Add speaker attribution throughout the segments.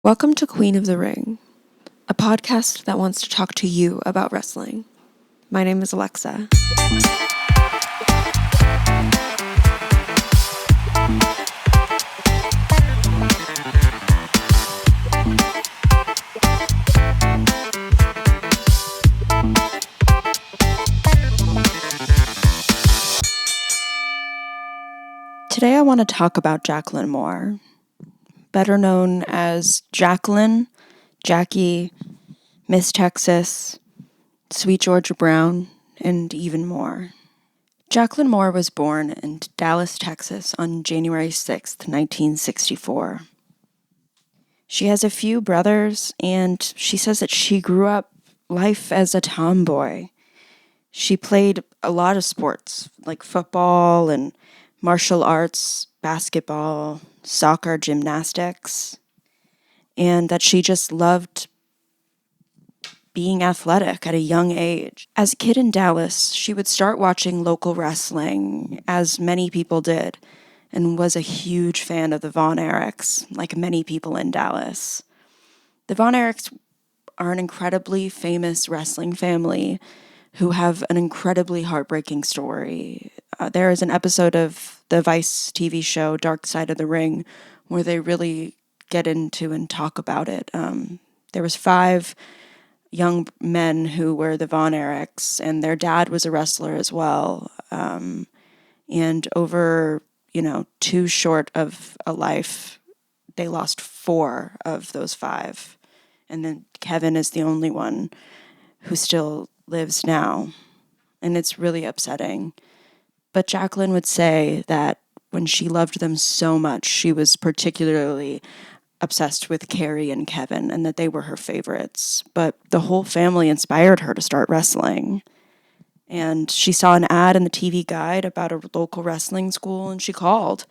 Speaker 1: Welcome to Queen of the Ring, a podcast that wants to talk to you about wrestling. My name is Alexa. Today I want to talk about Jacqueline Moore, better known as Jacqueline, Jackie, Miss Texas, Sweet Georgia Brown, and even more. Jacqueline Moore was born in Dallas, Texas on January 6th, 1964. She has a few brothers, and she says that she grew up life as a tomboy. She played a lot of sports, like football and martial arts, basketball, soccer, gymnastics, and that she just loved being athletic at a young age. As a kid in Dallas, she would start watching local wrestling, as many people did, and was a huge fan of the Von Erichs, like many people in Dallas. The Von Erichs are an incredibly famous wrestling family who have an incredibly heartbreaking story. There is an episode of the Vice TV show Dark Side of the Ring where they really get into and talk about it. There was 5 young men who were the Von Erichs, and their dad was a wrestler as well. And over, too short of a life, they lost 4 of those 5. And then Kevin is the only one who still lives now. And it's really upsetting. But Jacqueline would say that when she loved them so much, she was particularly obsessed with Carrie and Kevin, and that they were her favorites. But the whole family inspired her to start wrestling. And she saw an ad in the TV guide about a local wrestling school, and she called.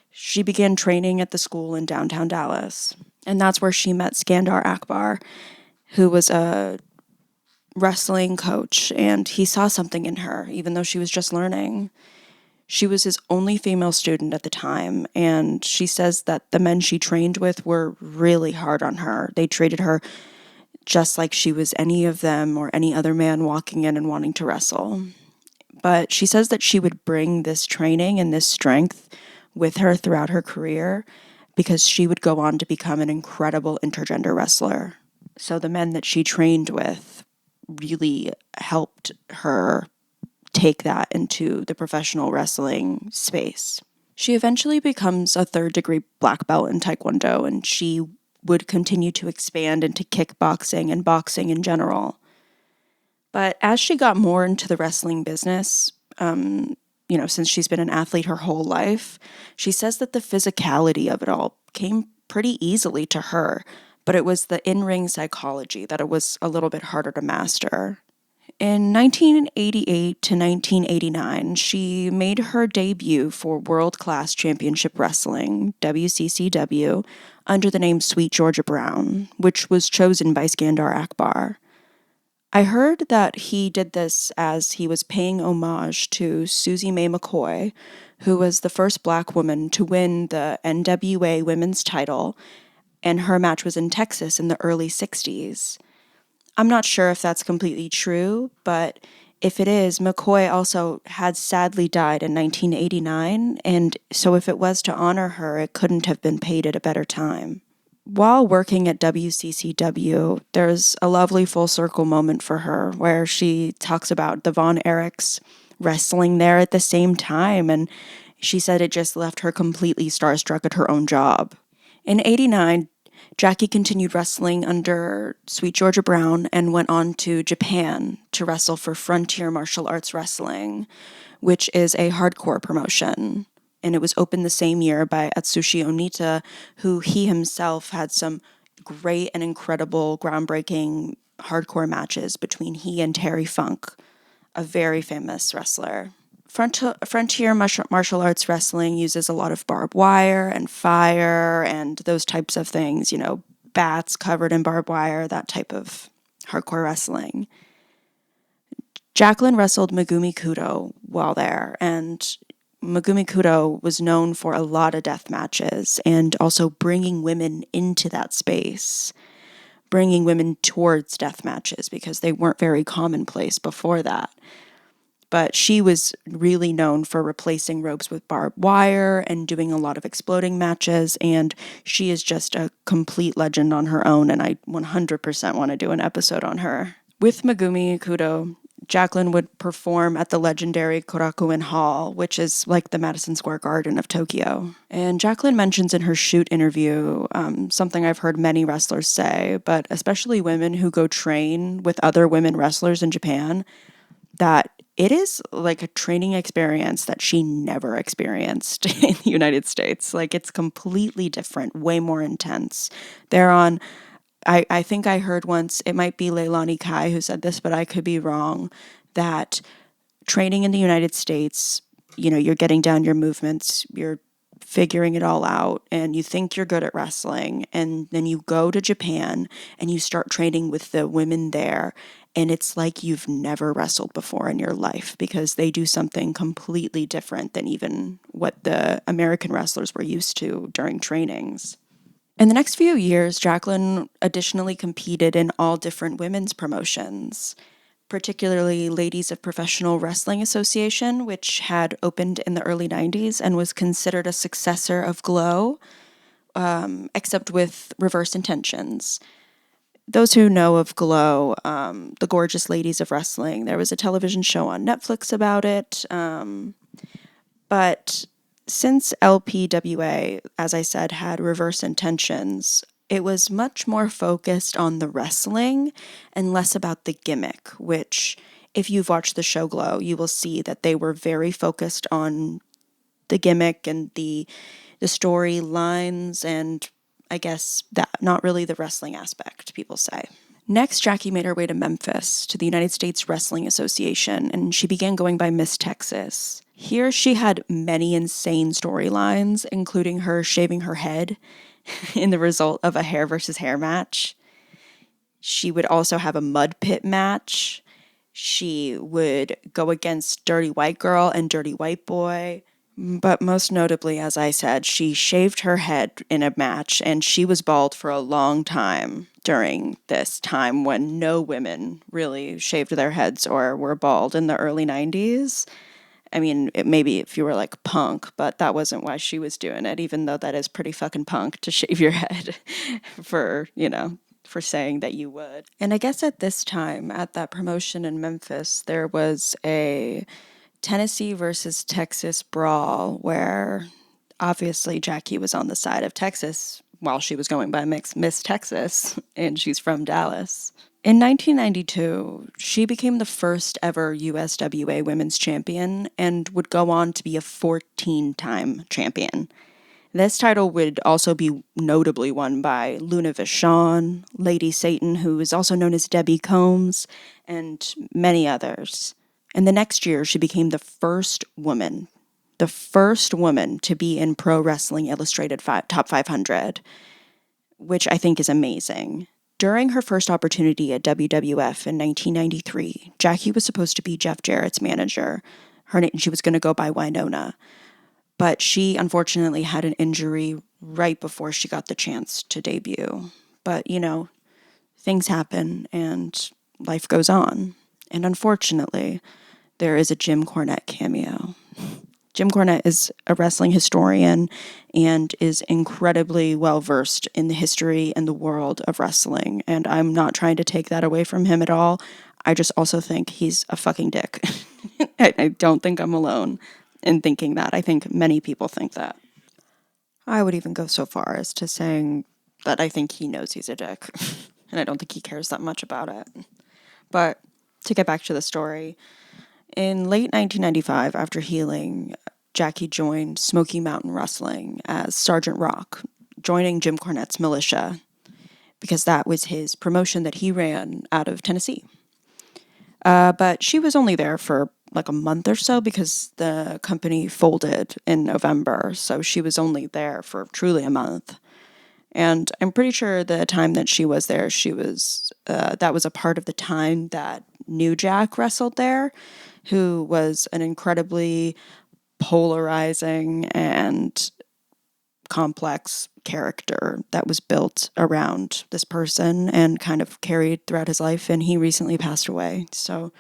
Speaker 1: She began training at the school in downtown Dallas. And that's where she met Skandar Akbar, who was a wrestling coach, and he saw something in her, even though she was just learning. She was his only female student at the time, and she says that the men she trained with were really hard on her. They treated her just like she was any of them or any other man walking in and wanting to wrestle. But she says that she would bring this training and this strength with her throughout her career because she would go on to become an incredible intergender wrestler. So the men that she trained with really helped her take that into the professional wrestling space. She eventually becomes a 3rd-degree black belt in Taekwondo, and she would continue to expand into kickboxing and boxing in general. But as she got more into the wrestling business, since she's been an athlete her whole life, she says that the physicality of it all came pretty easily to her, but it was the in-ring psychology that it was a little bit harder to master. In 1988 to 1989, she made her debut for World Class Championship Wrestling, WCCW, under the name Sweet Georgia Brown, which was chosen by Skandar Akbar. I heard that he did this as he was paying homage to Susie Mae McCoy, who was the first black woman to win the NWA women's title, and her match was in Texas in the early 60s. I'm not sure if that's completely true, but if it is, McCoy also had sadly died in 1989, and so if it was to honor her, it couldn't have been paid at a better time. While working at WCCW, there's a lovely full circle moment for her where she talks about the Von Erichs wrestling there at the same time, and she said it just left her completely starstruck at her own job. In '89, Jackie continued wrestling under Sweet Georgia Brown and went on to Japan to wrestle for Frontier Martial Arts Wrestling, which is a hardcore promotion. And it was opened the same year by Atsushi Onita, who he himself had some great and incredible, groundbreaking hardcore matches between he and Terry Funk, a very famous wrestler. Frontier martial arts wrestling uses a lot of barbed wire and fire and those types of things, bats covered in barbed wire, that type of hardcore wrestling. Jacqueline wrestled Megumi Kudo while there, and Megumi Kudo was known for a lot of death matches and also bringing women into that space, bringing women towards death matches because they weren't very commonplace before that. But she was really known for replacing ropes with barbed wire and doing a lot of exploding matches, and she is just a complete legend on her own, and I 100% want to do an episode on her. With Megumi Kudo, Jacqueline would perform at the legendary Korakuen Hall, which is like the Madison Square Garden of Tokyo. And Jacqueline mentions in her shoot interview something I've heard many wrestlers say, but especially women who go train with other women wrestlers in Japan, that it is like a training experience that she never experienced in the United States. Like, it's completely different, way more intense. They're on, I think I heard once, it might be Leilani Kai who said this, but I could be wrong, that training in the United States, you know, you're getting down your movements, you're figuring it all out, and you think you're good at wrestling, and then you go to Japan and you start training with the women there, and it's like you've never wrestled before in your life because they do something completely different than even what the American wrestlers were used to during trainings. In the next few years, Jacqueline additionally competed in all different women's promotions, particularly Ladies of Professional Wrestling Association, which had opened in the early 90s and was considered a successor of Glow, except with reverse intentions. Those who know of Glow, the Gorgeous Ladies of Wrestling, there was a television show on Netflix about it. But since LPWA, as I said, had reverse intentions, it was much more focused on the wrestling and less about the gimmick, which, if you've watched the show Glow, you will see that they were very focused on the gimmick and the storylines, and I guess that, not really the wrestling aspect, people say. Next, Jackie made her way to Memphis, to the United States Wrestling Association, and she began going by Miss Texas. Here, she had many insane storylines, including her shaving her head in the result of a hair versus hair match. She would also have a mud pit match. She would go against Dirty White Girl and Dirty White Boy. But most notably, as I said, she shaved her head in a match, and she was bald for a long time during this time when no women really shaved their heads or were bald in the early 90s. I mean, maybe if you were like punk, but that wasn't why she was doing it, even though that is pretty fucking punk to shave your head for, you know, for saying that you would. And I guess at this time, at that promotion in Memphis, there was a Tennessee versus Texas brawl where obviously Jackie was on the side of Texas while she was going by Miss Texas, and she's from Dallas. In 1992, she became the first ever USWA women's champion and would go on to be a 14-time champion. This title would also be notably won by Luna Vachon, Lady Satan, who is also known as Debbie Combs, and many others. And the next year, she became the first woman to be in Pro Wrestling Illustrated Top 500, which I think is amazing. During her first opportunity at WWF in 1993, Jackie was supposed to be Jeff Jarrett's manager. She was going to go by Winona. But she unfortunately had an injury right before she got the chance to debut. But, you know, things happen and life goes on. And unfortunately, there is a Jim Cornette cameo. Jim Cornette is a wrestling historian and is incredibly well-versed in the history and the world of wrestling. And I'm not trying to take that away from him at all. I just also think he's a fucking dick. I don't think I'm alone in thinking that. I think many people think that. I would even go so far as to saying that I think he knows he's a dick. And I don't think he cares that much about it. But to get back to the story, in late 1995, after healing, Jackie joined Smoky Mountain Wrestling as Sergeant Rock, joining Jim Cornette's militia, because that was his promotion that he ran out of Tennessee. But she was only there for like a month or so because the company folded in November, so she was only there for truly a month. And I'm pretty sure the time that she was there, that was a part of the time that New Jack wrestled there, who was an incredibly polarizing and complex character that was built around this person and kind of carried throughout his life. And he recently passed away. So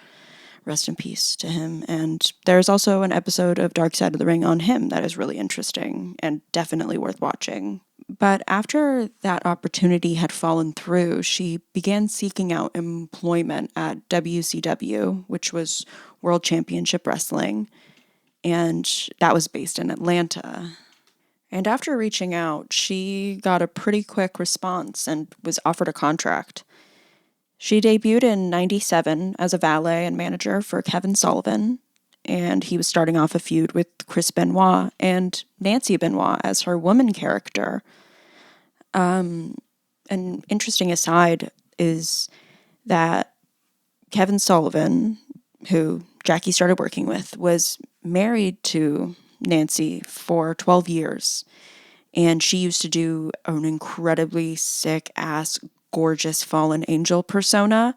Speaker 1: rest in peace to him. And there's also an episode of Dark Side of the Ring on him that is really interesting and definitely worth watching. But after that opportunity had fallen through, she began seeking out employment at WCW, which was World Championship Wrestling. And that was based in Atlanta. And after reaching out, she got a pretty quick response and was offered a contract. She debuted in '97 as a valet and manager for Kevin Sullivan, and he was starting off a feud with Chris Benoit and Nancy Benoit as her woman character. An interesting aside is that Kevin Sullivan, who Jackie started working with, was married to Nancy for 12 years. And she used to do an incredibly sick-ass, gorgeous fallen angel persona.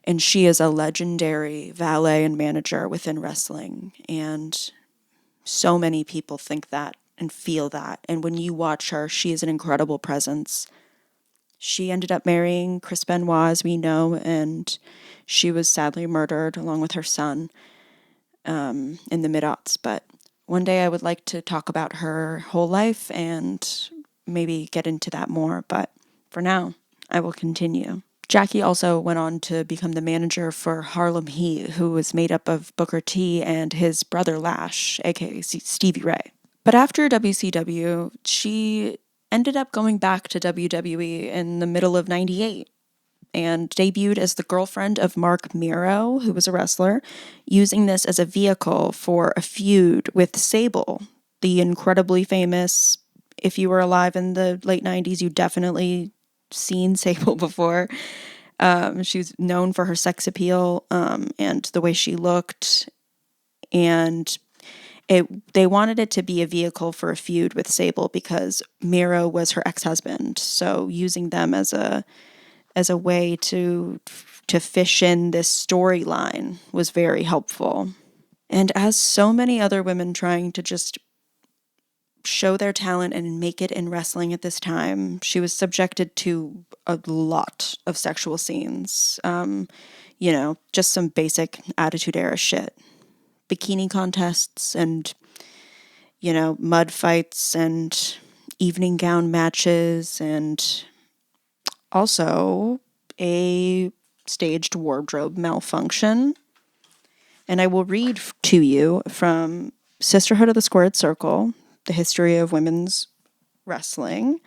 Speaker 1: And she is a legendary valet and manager within wrestling. And so many people think that and feel that. And when you watch her, she is an incredible presence. She ended up marrying Chris Benoit, as we know, and she was sadly murdered along with her son in the mid-aughts. But one day I would like to talk about her whole life and maybe get into that more. But for now, I will continue. Jackie also went on to become the manager for Harlem Heat, who was made up of Booker T and his brother Lash, aka Stevie Ray. But after WCW, she ended up going back to WWE in the middle of '98 and debuted as the girlfriend of Mark Miro, who was a wrestler, using this as a vehicle for a feud with Sable, the incredibly famous. If you were alive in the late '90s, you definitely seen Sable before. She was known for her sex appeal and the way she looked. And they wanted it to be a vehicle for a feud with Sable because Miro was her ex-husband. So using them as a way to fish in this storyline was very helpful. And as so many other women trying to just show their talent and make it in wrestling at this time, she was subjected to a lot of sexual scenes. Just some basic Attitude Era shit. Bikini contests and, mud fights and evening gown matches, and also a staged wardrobe malfunction. And I will read to you from Sisterhood of the Squared Circle, The History of Women's Wrestling,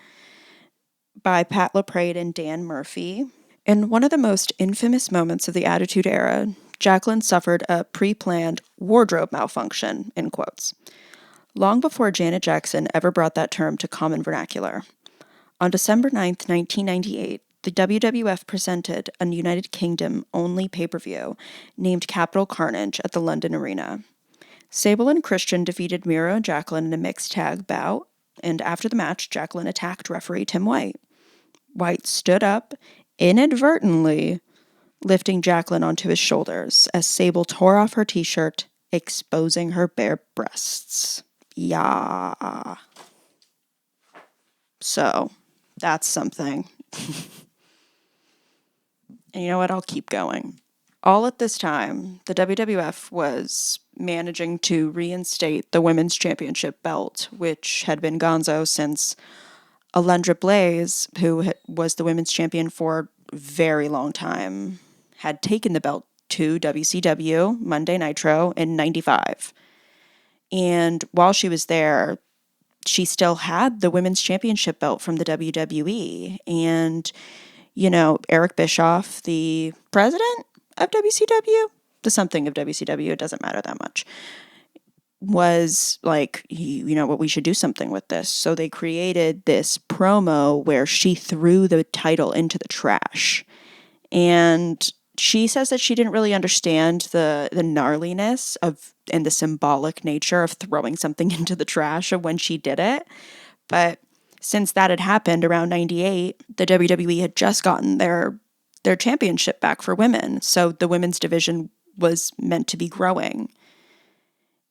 Speaker 1: by Pat Laprade and Dan Murphy. In one of the most infamous moments of the Attitude Era, Jacqueline suffered a pre-planned wardrobe malfunction, in quotes, long before Janet Jackson ever brought that term to common vernacular. On December 9th, 1998, the WWF presented a United Kingdom-only pay-per-view named Capital Carnage at the London Arena. Sable and Christian defeated Miro and Jacqueline in a mixed tag bout, and after the match, Jacqueline attacked referee Tim White. White stood up, inadvertently lifting Jacqueline onto his shoulders as Sable tore off her t-shirt, exposing her bare breasts. Yeah. So, that's something. And you know what? I'll keep going. All at this time, the WWF was managing to reinstate the Women's Championship belt, which had been gonzo since Alundra Blaze, who was the Women's Champion for a very long time, had taken the belt to WCW, Monday Nitro, in '95. And while she was there, she still had the Women's Championship belt from the WWE. And, Eric Bischoff, the president of WCW, the something of WCW, it doesn't matter that much, was like, what, we should do something with this. So they created this promo where she threw the title into the trash. And she says that she didn't really understand the gnarliness of and the symbolic nature of throwing something into the trash of when she did it. But since that had happened around '98, the WWE had just gotten their championship back for women. So the women's division was meant to be growing.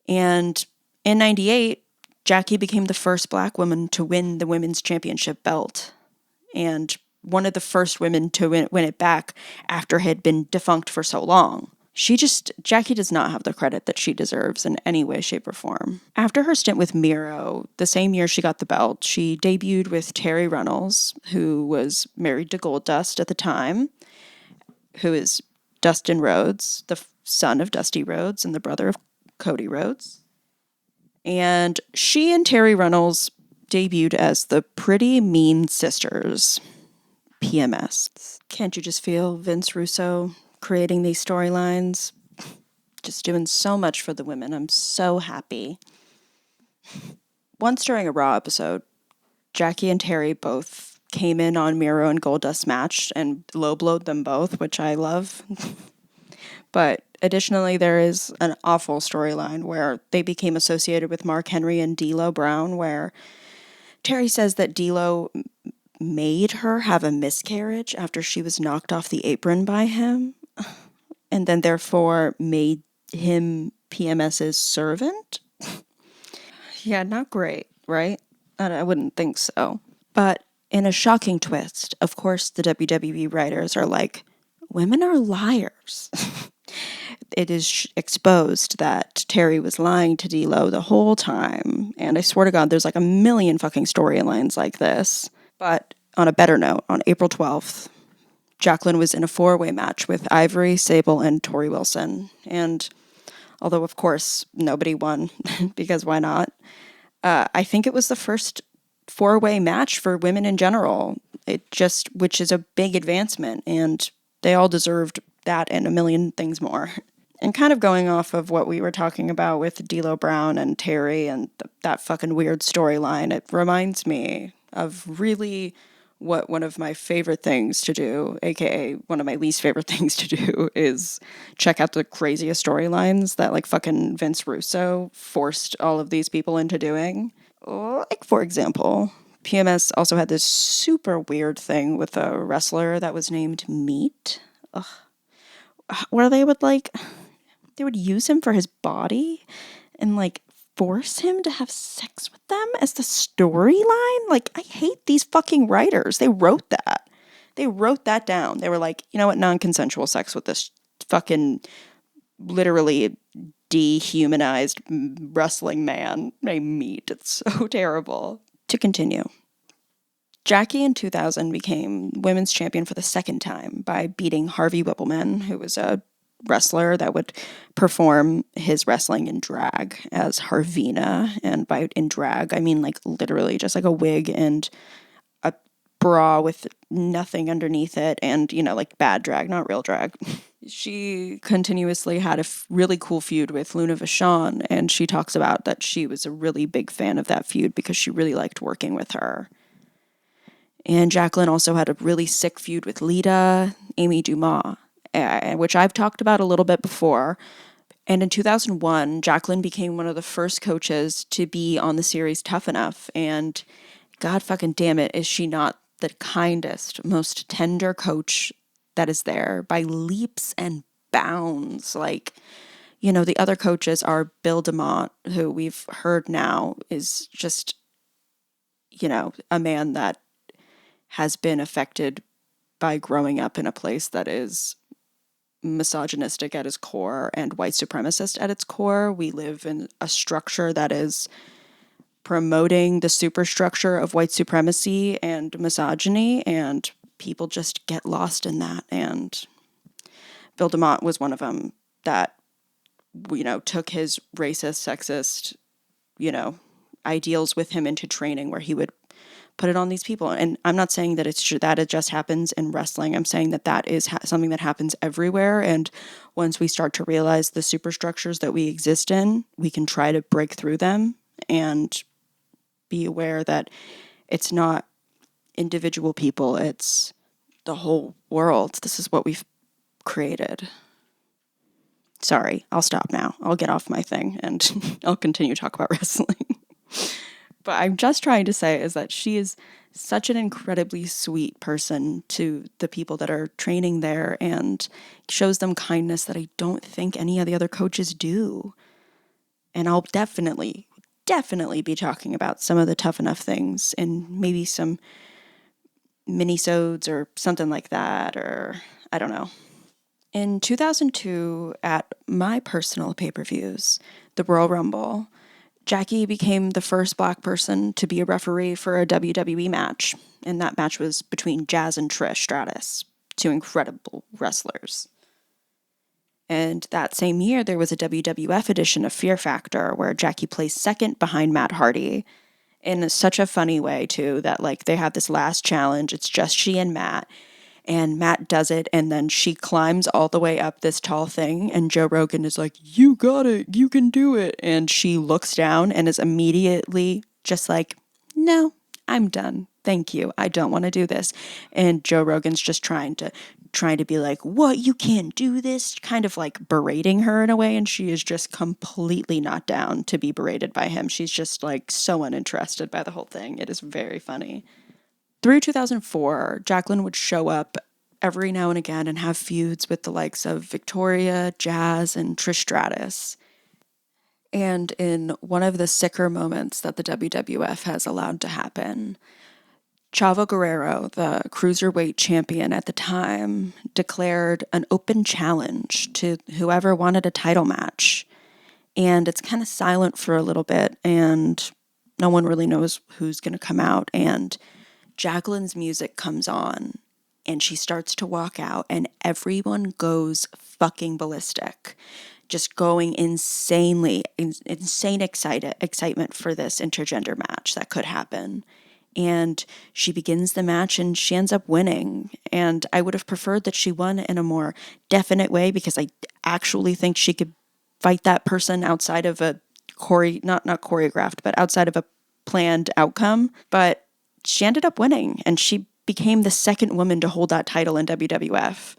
Speaker 1: And In 98, Jackie became the first Black woman to win the women's championship belt, and one of the first women to win it back after it had been defunct for so long. Jackie does not have the credit that she deserves in any way, shape, or form. After her stint with Miro, the same year she got the belt, she debuted with Terry Runnels, who was married to Goldust at the time, who is Dustin Rhodes, the son of Dusty Rhodes and the brother of Cody Rhodes. And she and Terry Runnels debuted as the Pretty Mean Sisters, PMS. Can't you just feel Vince Russo creating these storylines? Just doing so much for the women. I'm so happy. Once during a Raw episode, Jackie and Terry both came in on Miro and Goldust match and low-blowed them both, which I love. But additionally, there is an awful storyline where they became associated with Mark Henry and D'Lo Brown, where Terry says that D'Lo made her have a miscarriage after she was knocked off the apron by him, and then therefore made him PMS's servant. Yeah, not great, right? I wouldn't think so. But in a shocking twist, of course, the WWE writers are like, women are liars. It is exposed that Terry was lying to D'Lo the whole time. And I swear to God, there's like a million fucking storylines like this. But on a better note, on April 12th, Jacqueline was in a 4-way match with Ivory, Sable, and Tori Wilson. And although, of course, nobody won, because why not? I think it was the first 4-way match for women in general, which is a big advancement, and they all deserved that and a million things more. And kind of going off of what we were talking about with D'Lo Brown and Terry and that fucking weird storyline, it reminds me of really what one of my favorite things to do, aka one of my least favorite things to do, is check out the craziest storylines that like fucking Vince Russo forced all of these people into doing. Like, for example, PMS also had this super weird thing with a wrestler that was named Meat. Ugh. Where they would use him for his body and like force him to have sex with them as the storyline. Like, I hate these fucking writers. They wrote that. They wrote that down. They were like, you know what, non-consensual sex with this fucking literally dehumanized wrestling man named Meat. It's so terrible. To continue. Jackie in 2000 became women's champion for the second time by beating Harvey Whippleman, who was a wrestler that would perform his wrestling in drag as Harvina. And by in drag, I mean like literally just like a wig and a bra with nothing underneath it, and, you know, like bad drag, not real drag. She continuously had a really cool feud with Luna Vachon, and she talks about that she was a really big fan of that feud because she really liked working with her. And Jacqueline also had a really sick feud with Lita, Amy Dumas, which I've talked about a little bit before. And in 2001, Jacqueline became one of the first coaches to be on the series Tough Enough. And God fucking damn it, is she not the kindest, most tender coach that is there by leaps and bounds. Like, you know, the other coaches are Bill DeMott, who we've heard now is just, you know, a man that has been affected by growing up in a place that is misogynistic at its core and white supremacist at its core. We live in a structure that is promoting the superstructure of white supremacy and misogyny, and people just get lost in that. And Bill DeMott was one of them that, you know, took his racist, sexist, you know, ideals with him into training where he would put it on these people. And I'm not saying that it's true that it just happens in wrestling. I'm saying that that is something that happens everywhere. And once we start to realize the superstructures that we exist in, we can try to break through them and be aware that it's not individual people, it's the whole world. This is what we've created. Sorry, I'll stop now. I'll get off my thing and I'll continue to talk about wrestling. But I'm just trying to say is that she is such an incredibly sweet person to the people that are training there and shows them kindness that I don't think any of the other coaches do. And I'll definitely definitely be talking about some of the Tough Enough things and maybe some minisodes or something like that, or I don't know. In 2002, at my personal pay-per-views, the Royal Rumble, Jackie became the first Black person to be a referee for a WWE match, and that match was between Jazz and Trish Stratus, two incredible wrestlers. And that same year, there was a WWF edition of Fear Factor where Jackie placed second behind Matt Hardy in such a funny way, too, that like they have this last challenge. It's just she and Matt does it, and then she climbs all the way up this tall thing, and Joe Rogan is like, you got it, you can do it. And she looks down and is immediately just like, no, I'm done. Thank you. I don't want to do this. And Joe Rogan's just trying to be like, what, you can't do this, kind of like berating her in a way, and she is just completely not down to be berated by him. She's just like so uninterested by the whole thing. It is very funny. Through 2004, Jacqueline would show up every now and again and have feuds with the likes of Victoria, Jazz, and Trish Stratus. And in one of the sicker moments that the WWF has allowed to happen, Chavo Guerrero, the cruiserweight champion at the time, declared an open challenge to whoever wanted a title match. And it's kind of silent for a little bit, and no one really knows who's going to come out. And Jacqueline's music comes on, and she starts to walk out, and everyone goes fucking ballistic, just going insane excitement for this intergender match that could happen. And she begins the match, and she ends up winning. And I would have preferred that she won in a more definite way, because I actually think she could fight that person outside of a not choreographed, but outside of a planned outcome. But she ended up winning, and she became the second woman to hold that title in WWF.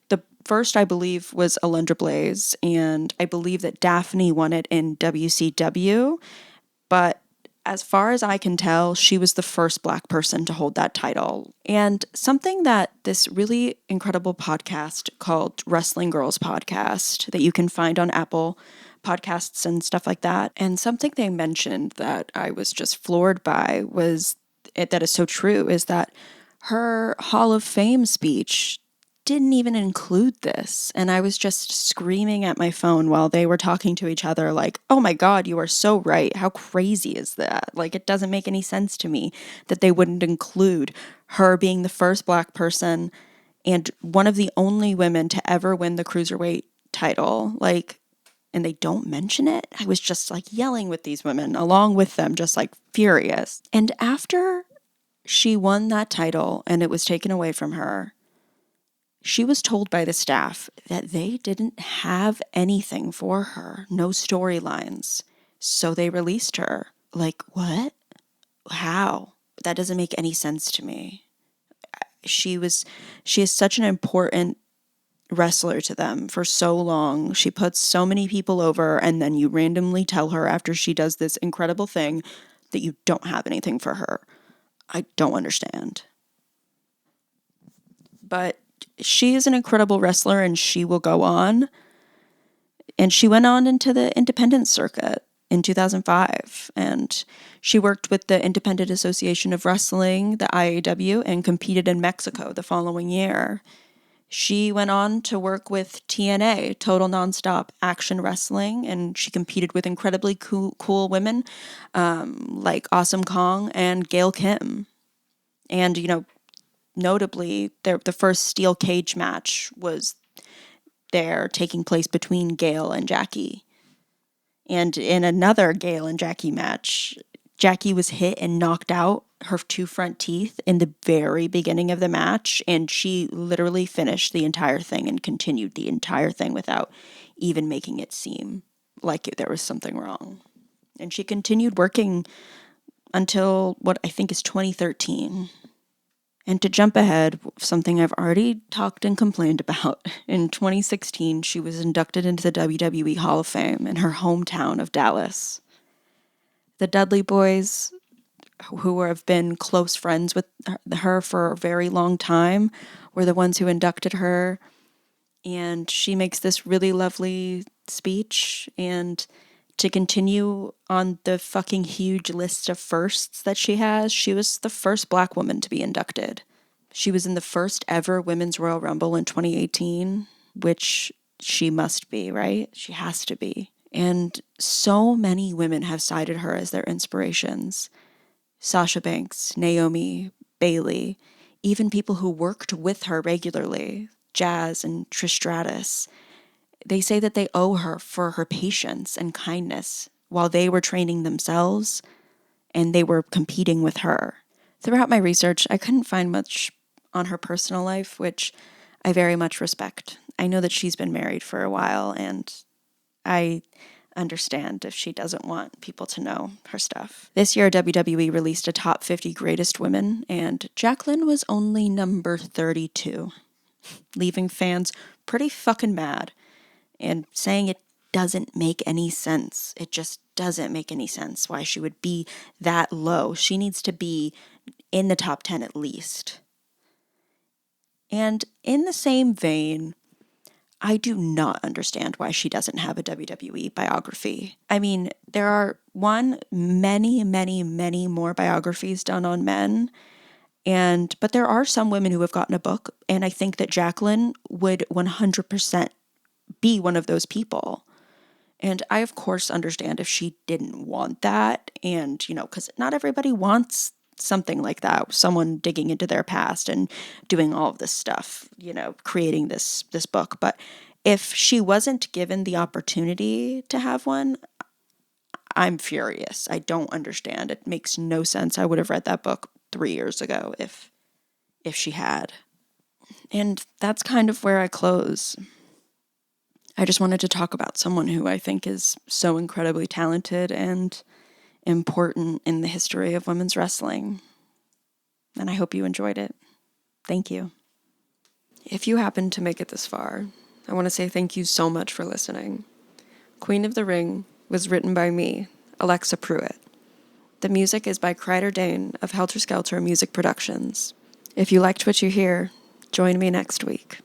Speaker 1: The first, I believe, was Alundra Blaze, and I believe that Daphne won it in WCW. But as far as I can tell, she was the first Black person to hold that title. And something that this really incredible podcast called Wrestling Girls Podcast, that you can find on Apple Podcasts and stuff like that, and something they mentioned that I was just floored by was that is so true, is that her Hall of Fame speech didn't even include this. And I was just screaming at my phone while they were talking to each other like, oh my God, you are so right. How crazy is that? Like, it doesn't make any sense to me that they wouldn't include her being the first Black person and one of the only women to ever win the cruiserweight title. Like, and they don't mention it. I was just like yelling with these women along with them, just like furious. And after she won that title and it was taken away from her, she was told by the staff that they didn't have anything for her, no storylines. So they released her. Like, what? How? That doesn't make any sense to me. She is such an important wrestler to them for so long. She puts so many people over, and then you randomly tell her after she does this incredible thing that you don't have anything for her. I don't understand. But she is an incredible wrestler, and she will go on. And she went on into the independent circuit in 2005, and she worked with the Independent Association of Wrestling, the IAW, and competed in Mexico the following year. She went on to work with TNA, Total Nonstop Action Wrestling, and she competed with incredibly cool women like Awesome Kong and Gail Kim. And, you know, notably, the first steel cage match was there taking place between Gail and Jackie. And in another Gail and Jackie match, Jackie was hit and knocked out her two front teeth in the very beginning of the match, and she literally finished the entire thing and continued the entire thing without even making it seem like there was something wrong. And she continued working until what I think is 2013. And to jump ahead, something I've already talked and complained about, in 2016, she was inducted into the WWE Hall of Fame in her hometown of Dallas. The Dudley Boys, who have been close friends with her for a very long time, were the ones who inducted her. And she makes this really lovely speech. And to continue on the fucking huge list of firsts that she has, she was the first Black woman to be inducted. She was in the first ever Women's Royal Rumble in 2018, which she must be, right? She has to be. And so many women have cited her as their inspirations. Sasha Banks, Naomi, Bailey, even people who worked with her regularly, Jazz and Trish Stratus. They say that they owe her for her patience and kindness while they were training themselves and they were competing with her. Throughout my research, I couldn't find much on her personal life, which I very much respect. I know that she's been married for a while, and I understand if she doesn't want people to know her stuff. This year, WWE released a top 50 greatest women, and Jacqueline was only number 32, leaving fans pretty fucking mad and saying it doesn't make any sense. It just doesn't make any sense why she would be that low. She needs to be in the top 10 at least. And in the same vein, I do not understand why she doesn't have a WWE biography. I mean, there are many more biographies done on men, but there are some women who have gotten a book, and I think that Jacqueline would 100% be one of those people. And I, of course, understand if she didn't want that, and, because not everybody wants something like that, someone digging into their past and doing all of this stuff, creating this book. But if she wasn't given the opportunity to have one, I'm furious. I don't understand. It makes no sense. I would have read that book 3 years ago if she had. And that's kind of where I close. I just wanted to talk about someone who I think is so incredibly talented and important in the history of women's wrestling. And I hope you enjoyed it. Thank you. If you happened to make it this far, I want to say thank you so much for listening. Queen of the Ring was written by me, Alexa Pruitt. The music is by Kreider Dane of Helter Skelter Music Productions. If you liked what you hear, join me next week.